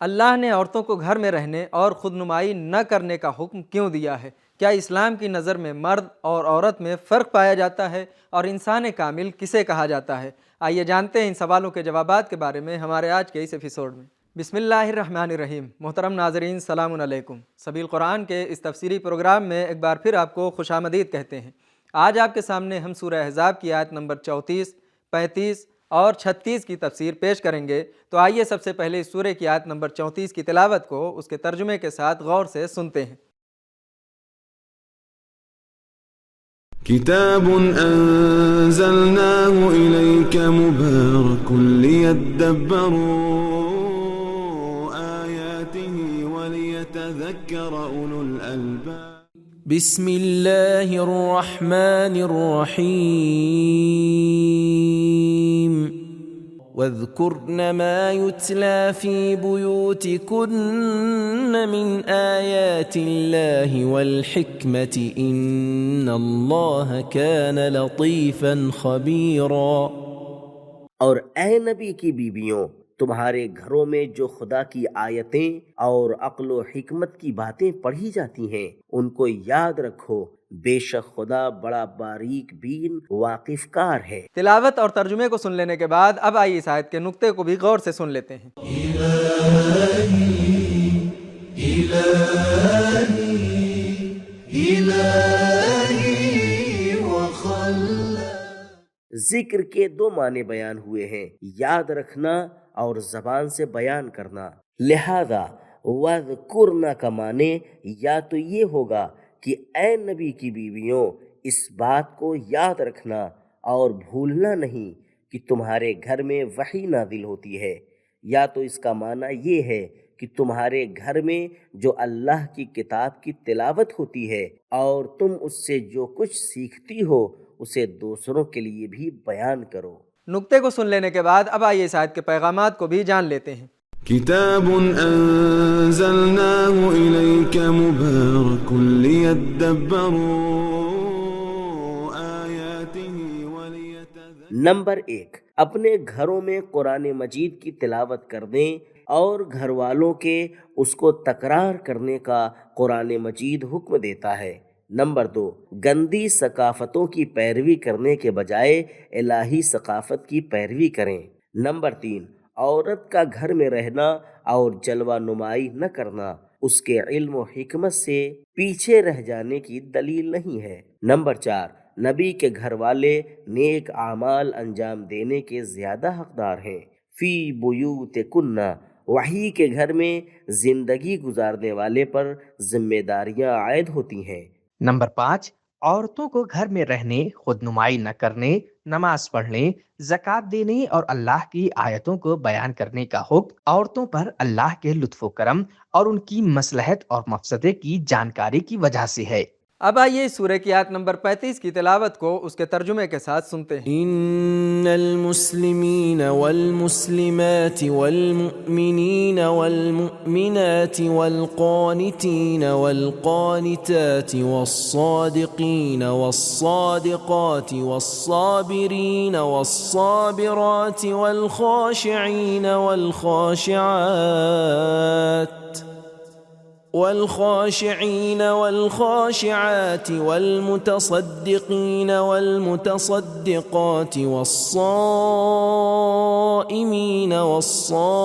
اللہ نے عورتوں کو گھر میں رہنے اور خود نمائی نہ کرنے کا حکم کیوں دیا ہے؟ کیا اسلام کی نظر میں مرد اور عورت میں فرق پایا جاتا ہے؟ اور انسان کامل کسے کہا جاتا ہے؟ آئیے جانتے ہیں ان سوالوں کے جوابات کے بارے میں ہمارے آج کے اس ایپیسوڈ میں۔ بسم اللہ الرحمن الرحیم۔ محترم ناظرین، سلام علیکم۔ سبیل قرآن کے اس تفسیری پروگرام میں ایک بار پھر آپ کو خوش آمدید کہتے ہیں۔ آج آپ کے سامنے ہم سورہ احزاب کی آیت نمبر 34، 35 اور 36 کی تفسیر پیش کریں گے۔ تو آئیے سب سے پہلے اس سورہ کی آیت نمبر 34 کی تلاوت کو اس کے ترجمے کے ساتھ غور سے سنتے ہیں۔ كتاب أنزلناه إليك مبارك ليدبروا آياته وليتذكر أولو الألباب بسم الله الرحمن الرحيم واذكرن ما يتلى في بيوتكن من آيات الله والحكمة إن الله كان لطيفا خبيرا۔ اور اے نبی کی بیویوں، تمہارے گھروں میں جو خدا کی آیتیں اور عقل و حکمت کی باتیں پڑھی جاتی ہیں ان کو یاد رکھو، بے شک خدا بڑا باریک بین واقف کار ہے۔ تلاوت اور ترجمے کو سن لینے کے بعد اب آئیے اس آیت کے نقطے کو بھی غور سے سن لیتے ہیں۔ ذکر کے دو معنی بیان ہوئے ہیں، یاد رکھنا اور زبان سے بیان کرنا۔ لہذا وَذْكُرْنَ کا معنی یا تو یہ ہوگا کہ اے نبی کی بیویوں اس بات کو یاد رکھنا اور بھولنا نہیں کہ تمہارے گھر میں وحی نازل ہوتی ہے، یا تو اس کا معنی یہ ہے کہ تمہارے گھر میں جو اللہ کی کتاب کی تلاوت ہوتی ہے اور تم اس سے جو کچھ سیکھتی ہو اسے دوسروں کے لیے بھی بیان کرو۔ نقطے کو سن لینے کے بعد اب آئیے اس آیت کے پیغامات کو بھی جان لیتے ہیں۔ كتاب أنزلناه إليك مبارك ليدبروا آياته وليتذكروا۔ نمبر 1، اپنے گھروں میں قرآن مجید کی تلاوت کر دیں اور گھر والوں کے اس کو تکرار کرنے کا قرآن مجید حکم دیتا ہے۔ نمبر 2، گندی ثقافتوں کی پیروی کرنے کے بجائے الہی ثقافت کی پیروی کریں۔ نمبر 3، عورت کا گھر میں رہنا اور جلوہ نمائی نہ کرنا اس کے علم و حکمت سے پیچھے رہ جانے کی دلیل نہیں ہے۔ نمبر 4، نبی کے گھر والے نیک اعمال انجام دینے کے زیادہ حقدار ہیں۔ فی بیوتکن، وحی کے گھر میں زندگی گزارنے والے پر ذمہ داریاں عائد ہوتی ہیں۔ نمبر 5، عورتوں کو گھر میں رہنے، خود نمائی نہ کرنے، نماز پڑھنے، زکوٰۃ دینے اور اللہ کی آیتوں کو بیان کرنے کا حکم عورتوں پر اللہ کے لطف و کرم اور ان کی مصلحت اور مفسدے کی جانکاری کی وجہ سے ہے۔ اب آئیے اس سورہ کی آیت نمبر 35 کی تلاوت کو اس کے ترجمے کے ساتھ سنتے ہیں۔ ان المسلمین والمسلمات والمؤمنین والمؤمنات والقانتین والقانتات والصادقین والصادقات والصابرین والصابرات والخاشعین والخاشعين والخاشعات والمتصدقين والمتصدقات والصائمين والصائمات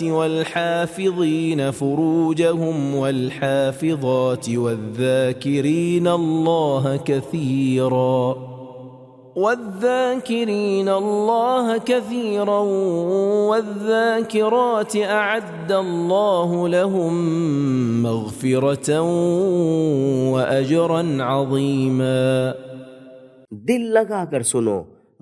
والحافظين فروجهم والحافظات والذاكرين الله كثيرا والذاكرات أعد الله لهم مغفرة وأجرا عظيما۔ دل لگا کر سنو،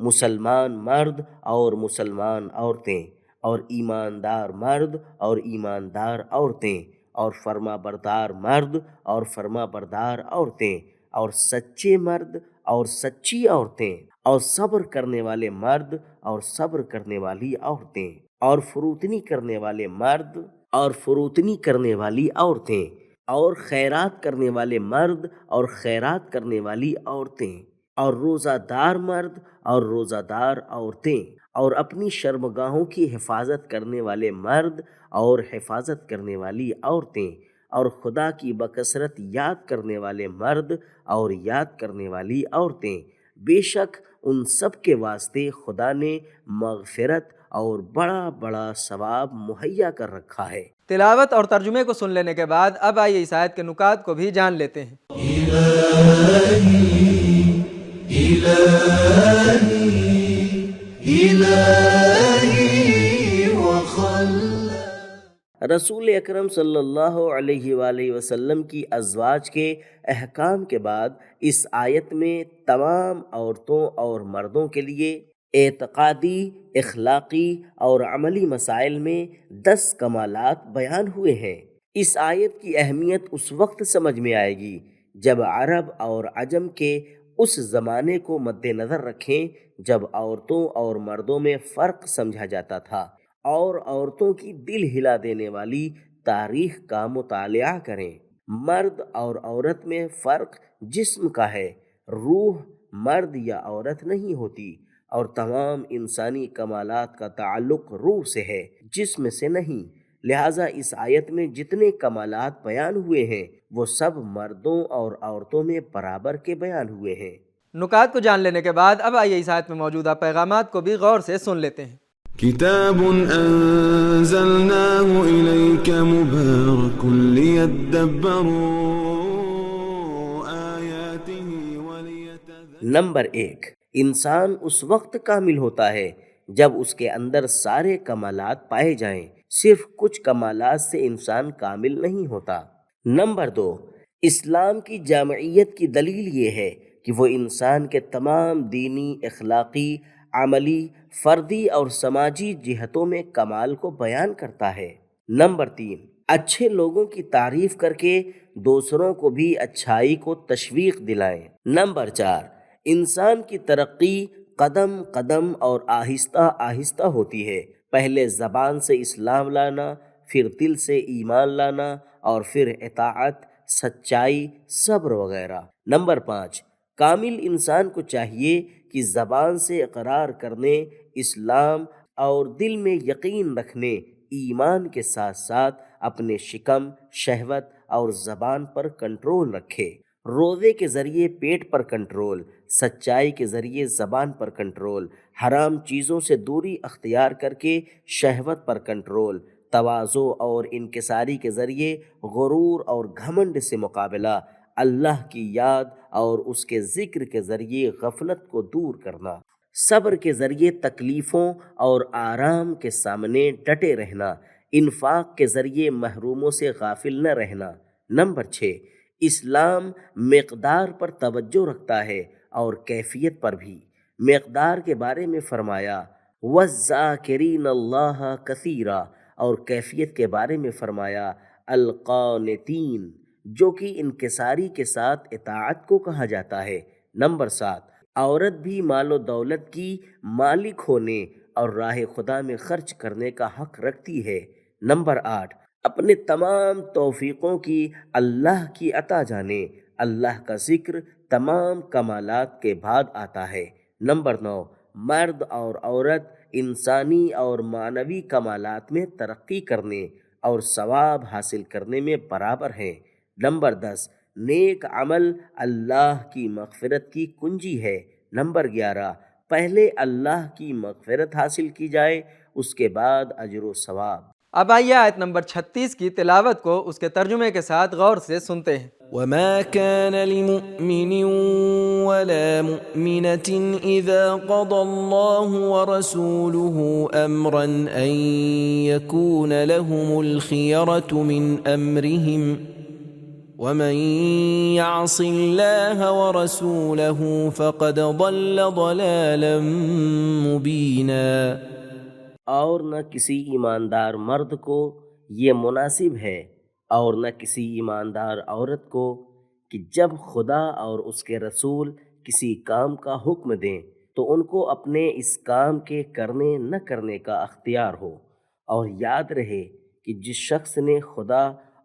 مسلمان مرد اور مسلمان عورتیں اور ایماندار مرد اور ایماندار عورتیں اور فرما بردار مرد اور فرما بردار عورتیں اور سچے مرد اور سچی عورتیں اور صبر کرنے والے مرد اور صبر کرنے والی عورتیں اور فروتنی کرنے والے مرد اور فروتنی کرنے والی عورتیں اور خیرات کرنے والے مرد اور خیرات کرنے والی عورتیں اور روزہ دار مرد اور روزہ دار عورتیں، اور اپنی شرمگاہوں کی حفاظت کرنے والے مرد اور حفاظت کرنے والی عورتیں، اور خدا کی بکثرت یاد کرنے والے مرد اور یاد کرنے والی عورتیں، بے شک ان سب کے واسطے خدا نے مغفرت اور بڑا بڑا ثواب مہیا کر رکھا ہے۔ تلاوت اور ترجمے کو سن لینے کے بعد اب آئیے اس آیت کے نکات کو بھی جان لیتے ہیں۔ رسول اکرم صلی اللہ علیہ وآلہ وسلم کی ازواج کے احکام کے بعد اس آیت میں تمام عورتوں اور مردوں کے لیے اعتقادی، اخلاقی اور عملی مسائل میں 10 کمالات بیان ہوئے ہیں۔ اس آیت کی اہمیت اس وقت سمجھ میں آئے گی جب عرب اور عجم کے اس زمانے کو مد نظر رکھیں جب عورتوں اور مردوں میں فرق سمجھا جاتا تھا، اور عورتوں کی دل ہلا دینے والی تاریخ کا مطالعہ کریں۔ مرد اور عورت میں فرق جسم کا ہے، روح مرد یا عورت نہیں ہوتی، اور تمام انسانی کمالات کا تعلق روح سے ہے، جسم سے نہیں۔ لہٰذا اس آیت میں جتنے کمالات بیان ہوئے ہیں وہ سب مردوں اور عورتوں میں برابر کے بیان ہوئے ہیں۔ نکات کو جان لینے کے بعد اب آئیے اس آیت میں موجودہ پیغامات کو بھی غور سے سن لیتے ہیں۔ كتاب أنزلناه إليك مبارك ليدبروا آياته وليتذكروا۔ نمبر 1، انسان اس وقت کامل ہوتا ہے جب اس کے اندر سارے کمالات پائے جائیں، صرف کچھ کمالات سے انسان کامل نہیں ہوتا۔ نمبر 2، اسلام کی جامعیت کی دلیل یہ ہے کہ وہ انسان کے تمام دینی، اخلاقی، عملی، فردی اور سماجی جہتوں میں کمال کو بیان کرتا ہے۔ نمبر 3، اچھے لوگوں کی تعریف کر کے دوسروں کو بھی اچھائی کو تشویق دلائیں۔ نمبر 4، انسان کی ترقی قدم قدم اور آہستہ آہستہ ہوتی ہے، پہلے زبان سے اسلام لانا، پھر دل سے ایمان لانا، اور پھر اطاعت، سچائی، صبر وغیرہ۔ نمبر 5، کامل انسان کو چاہیے کہ زبان سے اقرار کرنے اسلام اور دل میں یقین رکھنے ایمان کے ساتھ ساتھ اپنے شکم، شہوت اور زبان پر کنٹرول رکھے۔ روزے کے ذریعے پیٹ پر کنٹرول، سچائی کے ذریعے زبان پر کنٹرول، حرام چیزوں سے دوری اختیار کر کے شہوت پر کنٹرول، تواضع اور انکساری کے ذریعے غرور اور گھمنڈ سے مقابلہ، اللہ کی یاد اور اس کے ذکر کے ذریعے غفلت کو دور کرنا، صبر کے ذریعے تکلیفوں اور آرام کے سامنے ڈٹے رہنا، انفاق کے ذریعے محروموں سے غافل نہ رہنا۔ نمبر 6، اسلام مقدار پر توجہ رکھتا ہے اور کیفیت پر بھی۔ مقدار کے بارے میں فرمایا وَالذَّاكِرِينَ اللَّهَ كَثِيرًا، اور کیفیت کے بارے میں فرمایا القانتین، جو کہ انکساری کے ساتھ اطاعت کو کہا جاتا ہے۔ نمبر 7، عورت بھی مال و دولت کی مالک ہونے اور راہ خدا میں خرچ کرنے کا حق رکھتی ہے۔ نمبر 8، اپنے تمام توفیقوں کی اللہ کی عطا جانے، اللہ کا ذکر تمام کمالات کے بعد آتا ہے۔ نمبر 9، مرد اور عورت انسانی اور معنوی کمالات میں ترقی کرنے اور ثواب حاصل کرنے میں برابر ہیں۔ نمبر 10، نیک عمل اللہ کی مغفرت کی کنجی ہے۔ نمبر 11، پہلے اللہ کی مغفرت حاصل کی جائے، اس کے بعد اجر و ثواب۔ اب آئیے آیت نمبر 36 کی تلاوت کو اس کے ترجمے کے ساتھ غور سے سنتے ہیں۔ وما كان لمؤمن ولا مؤمنة إذا قضى الله ورسوله أمرا أن يكون لهم الخيرة من أمرهم ومن يعص الله ورسوله فقد ضل ضلالا مبينا۔ اور نہ کسی ایماندار مرد کو یہ مناسب ہے اور نہ کسی ایماندار عورت کو کہ جب خدا اور اس کے رسول کسی کام کا حکم دیں تو ان کو اپنے اس کام کے کرنے نہ کرنے کا اختیار ہو، اور یاد رہے کہ جس شخص نے خدا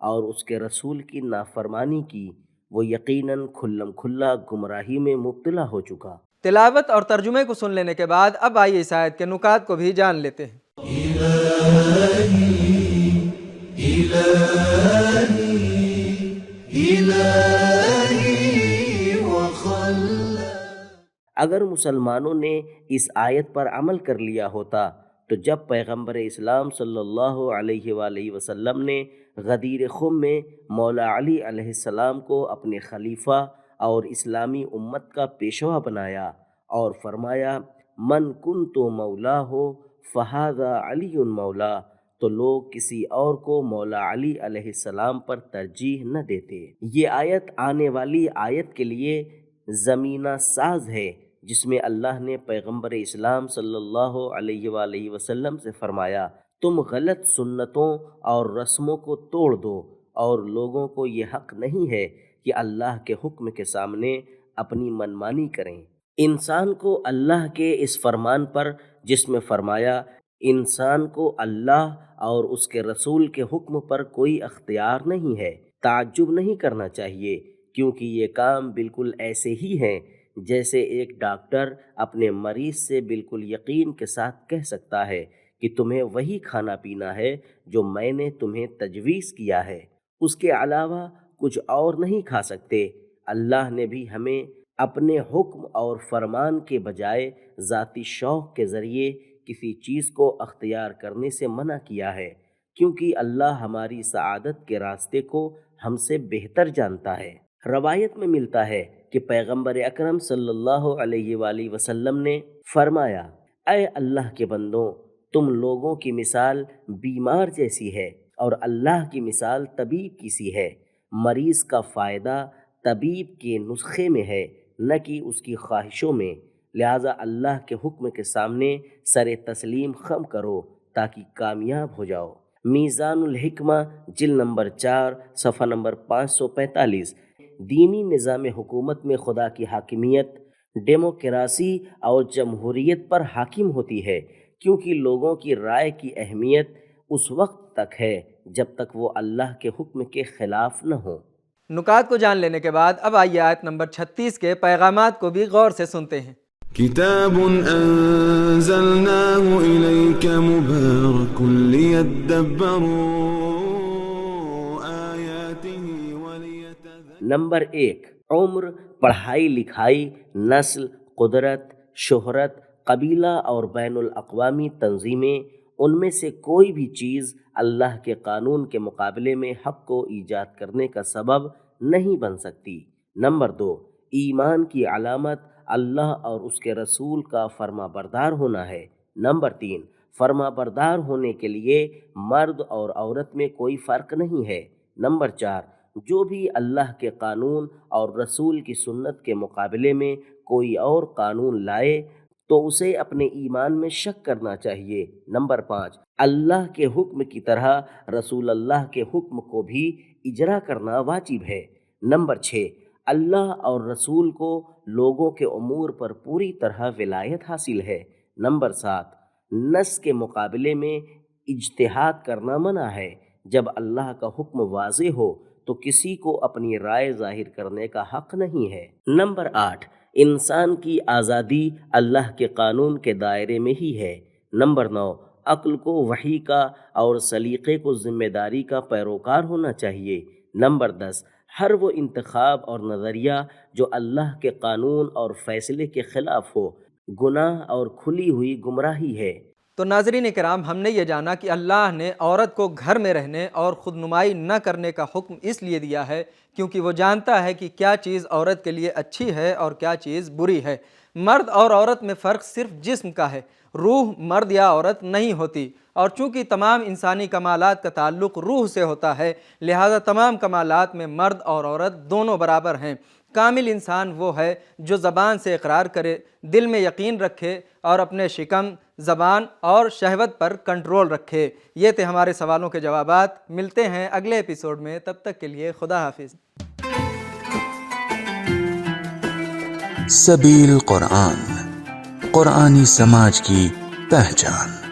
اور اس کے رسول کی نافرمانی کی وہ یقیناً کھلم کھلا گمراہی میں مبتلا ہو چکا۔ تلاوت اور ترجمے کو سن لینے کے بعد اب آئیے اس آیت کے نکات کو بھی جان لیتے ہیں۔ اگر مسلمانوں نے اس آیت پر عمل کر لیا ہوتا تو جب پیغمبر اسلام صلی اللہ علیہ وآلہ وسلم نے غدیر خم میں مولا علی علیہ السلام کو اپنے خلیفہ اور اسلامی امت کا پیشوا بنایا اور فرمایا من کنت مولا ہو فہذا علی مولا، تو لوگ کسی اور کو مولا علی علیہ السلام پر ترجیح نہ دیتے۔ یہ آیت آنے والی آیت کے لیے زمینہ ساز ہے، جس میں اللہ نے پیغمبر اسلام صلی اللہ علیہ وآلہ وسلم سے فرمایا تم غلط سنتوں اور رسموں کو توڑ دو، اور لوگوں کو یہ حق نہیں ہے کہ اللہ کے حکم کے سامنے اپنی منمانی کریں۔ انسان کو اللہ کے اس فرمان پر، جس میں فرمایا انسان کو اللہ اور اس کے رسول کے حکم پر کوئی اختیار نہیں ہے، تعجب نہیں کرنا چاہیے، کیونکہ یہ کام بالکل ایسے ہی ہیں جیسے ایک ڈاکٹر اپنے مریض سے بالکل یقین کے ساتھ کہہ سکتا ہے کہ تمہیں وہی کھانا پینا ہے جو میں نے تمہیں تجویز کیا ہے، اس کے علاوہ کچھ اور نہیں کھا سکتے۔ اللہ نے بھی ہمیں اپنے حکم اور فرمان کے بجائے ذاتی شوق کے ذریعے کسی چیز کو اختیار کرنے سے منع کیا ہے، کیونکہ اللہ ہماری سعادت کے راستے کو ہم سے بہتر جانتا ہے۔ روایت میں ملتا ہے کہ پیغمبر اکرم صلی اللہ علیہ وآلہ وسلم نے فرمایا اے اللہ کے بندوں، تم لوگوں کی مثال بیمار جیسی ہے اور اللہ کی مثال طبیب کی سی ہے۔ مریض کا فائدہ طبیب کے نسخے میں ہے، نہ کہ اس کی خواہشوں میں، لہٰذا اللہ کے حکم کے سامنے سر تسلیم خم کرو تاکہ کامیاب ہو جاؤ۔ میزان الحکمہ جلد نمبر 4 صفحہ نمبر 545۔ دینی نظام حکومت میں خدا کی حاکمیت ڈیموکراسی اور جمہوریت پر حاکم ہوتی ہے، کیونکہ لوگوں کی رائے کی اہمیت اس وقت تک ہے جب تک وہ اللہ کے حکم کے خلاف نہ ہو۔ نکات کو جان لینے کے بعد اب آئیے آیت نمبر 36 کے پیغامات کو بھی غور سے سنتے ہیں۔ كتاب أنزلناه إليك مبارك ليدبروا آياته وليتذكروا۔ نمبر 1، عمر، پڑھائی لکھائی، نسل، قدرت، شہرت، قبیلہ اور بین الاقوامی تنظیمیں، ان میں سے کوئی بھی چیز اللہ کے قانون کے مقابلے میں حق کو ایجاد کرنے کا سبب نہیں بن سکتی۔ نمبر 2، ایمان کی علامت اللہ اور اس کے رسول کا فرما بردار ہونا ہے۔ نمبر 3، فرما بردار ہونے کے لیے مرد اور عورت میں کوئی فرق نہیں ہے۔ نمبر 4، جو بھی اللہ کے قانون اور رسول کی سنت کے مقابلے میں کوئی اور قانون لائے تو اسے اپنے ایمان میں شک کرنا چاہیے۔ نمبر 5، اللہ کے حکم کی طرح رسول اللہ کے حکم کو بھی اجرا کرنا واجب ہے۔ نمبر 6، اللہ اور رسول کو لوگوں کے امور پر پوری طرح ولایت حاصل ہے۔ نمبر 7، نص کے مقابلے میں اجتہاد کرنا منع ہے۔ جب اللہ کا حکم واضح ہو تو کسی کو اپنی رائے ظاہر کرنے کا حق نہیں ہے۔ نمبر 8، انسان کی آزادی اللہ کے قانون کے دائرے میں ہی ہے۔ نمبر 9، عقل کو وحی کا اور سلیقے کو ذمہ داری کا پیروکار ہونا چاہیے۔ نمبر 10، ہر وہ انتخاب اور نظریہ جو اللہ کے قانون اور فیصلے کے خلاف ہو گناہ اور کھلی ہوئی گمراہی ہے۔ تو ناظرین کرام، ہم نے یہ جانا کہ اللہ نے عورت کو گھر میں رہنے اور خود نمائی نہ کرنے کا حکم اس لیے دیا ہے کیونکہ وہ جانتا ہے کہ کیا چیز عورت کے لیے اچھی ہے اور کیا چیز بری ہے۔ مرد اور عورت میں فرق صرف جسم کا ہے، روح مرد یا عورت نہیں ہوتی، اور چونکہ تمام انسانی کمالات کا تعلق روح سے ہوتا ہے، لہذا تمام کمالات میں مرد اور عورت دونوں برابر ہیں۔ کامل انسان وہ ہے جو زبان سے اقرار کرے، دل میں یقین رکھے اور اپنے شکم، زبان اور شہوت پر کنٹرول رکھے۔ یہ تھے ہمارے سوالوں کے جوابات۔ ملتے ہیں اگلے ایپیسوڈ میں، تب تک کے لیے خدا حافظ۔ سبیل قرآن، قرآنی سماج کی پہچان۔